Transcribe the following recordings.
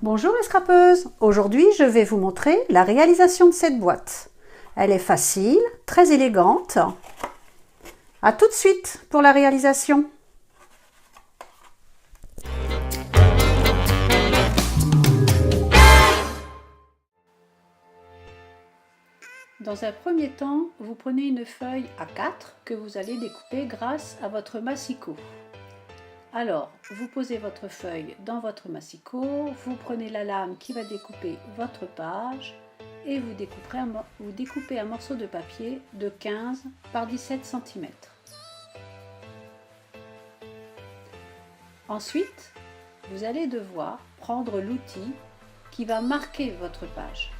Bonjour les scrapeuses! Aujourd'hui je vais vous montrer la réalisation de cette boîte. Elle est facile, très élégante. A tout de suite pour la réalisation. Dans un premier temps, vous prenez une feuille A4 que vous allez découper grâce à votre massicot. Alors, vous posez votre feuille dans votre massicot, vous prenez la lame qui va découper votre page et vous découpez un morceau de papier de 15 par 17 cm. Ensuite, vous allez devoir prendre l'outil qui va marquer votre page.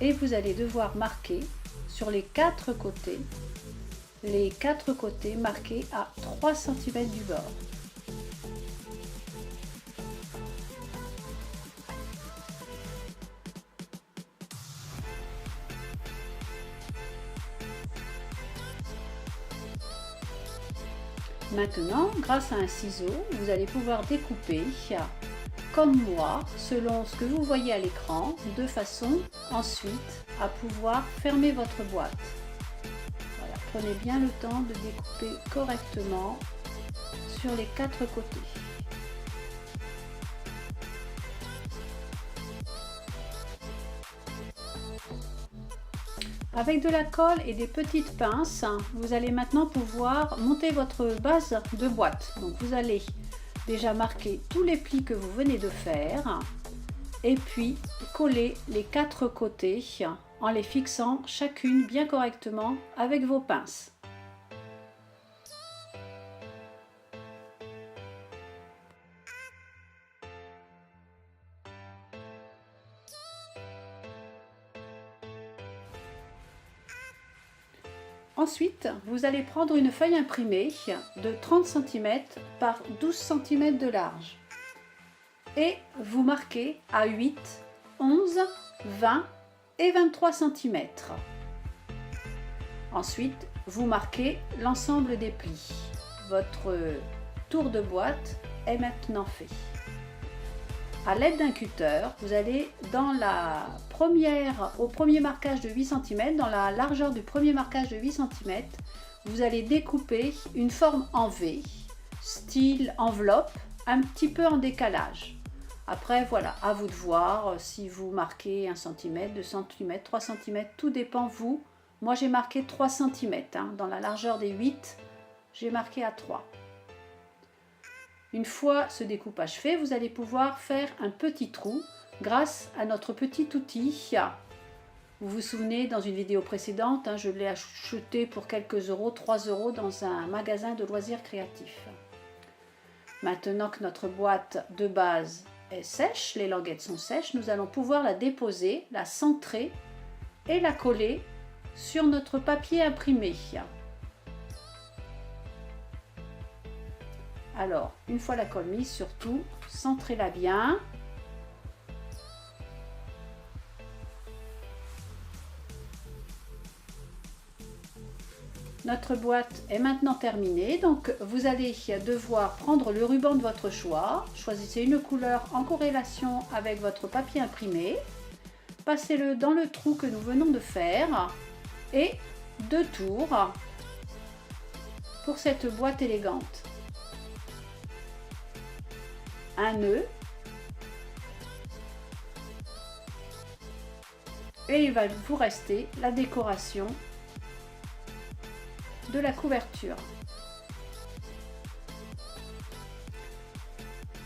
Et vous allez devoir marquer sur les quatre côtés marqués à 3 cm du bord. Maintenant, grâce à un ciseau, vous allez pouvoir découper comme moi, selon ce que vous voyez à l'écran, de façon ensuite à pouvoir fermer votre boîte. Voilà, prenez bien le temps de découper correctement sur les quatre côtés. Avec de la colle et des petites pinces, vous allez maintenant pouvoir monter votre base de boîte. Donc vous allez déjà marquer tous les plis que vous venez de faire et puis coller les quatre côtés en les fixant chacune bien correctement avec vos pinces. Ensuite, vous allez prendre une feuille imprimée de 30 cm par 12 cm de large et vous marquez à 8, 11, 20 et 23 cm. Ensuite, vous marquez l'ensemble des plis. Votre tour de boîte est maintenant fait. À l'aide d'un cutter, vous allez au premier marquage de 8 cm, dans la largeur du premier marquage de 8 cm, vous allez découper une forme en V, style enveloppe, un petit peu en décalage. Après, voilà, à vous de voir si vous marquez 1 cm, 2 cm, 3 cm, tout dépend vous. Moi, j'ai marqué 3 cm, dans la largeur des 8, j'ai marqué à 3. Une fois ce découpage fait, vous allez pouvoir faire un petit trou grâce à notre petit outil. Vous vous souvenez, dans une vidéo précédente, je l'ai acheté pour quelques euros, 3 € dans un magasin de loisirs créatifs. Maintenant que notre boîte de base est sèche, les languettes sont sèches, nous allons pouvoir la déposer, la centrer et la coller sur notre papier imprimé. Alors, une fois la colle mise, surtout, centrez-la bien. Notre boîte est maintenant terminée, donc vous allez devoir prendre le ruban de votre choix. Choisissez une couleur en corrélation avec votre papier imprimé. Passez-le dans le trou que nous venons de faire et 2 tours pour cette boîte élégante. Un nœud et il va vous rester la décoration de la couverture.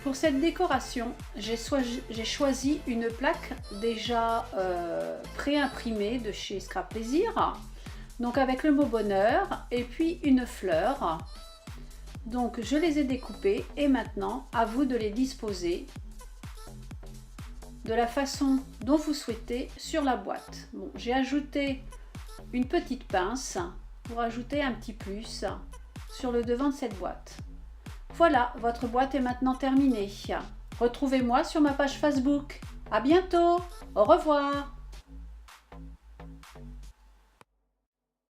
Pour cette décoration, j'ai choisi une plaque déjà pré-imprimée de chez Scrap Plaisir, donc avec le mot bonheur et puis une fleur. Donc je les ai découpés et maintenant à vous de les disposer de la façon dont vous souhaitez sur la boîte. Bon, j'ai ajouté une petite pince pour ajouter un petit plus sur le devant de cette boîte. Voilà, votre boîte est maintenant terminée. Retrouvez-moi sur ma page Facebook. À bientôt, au revoir.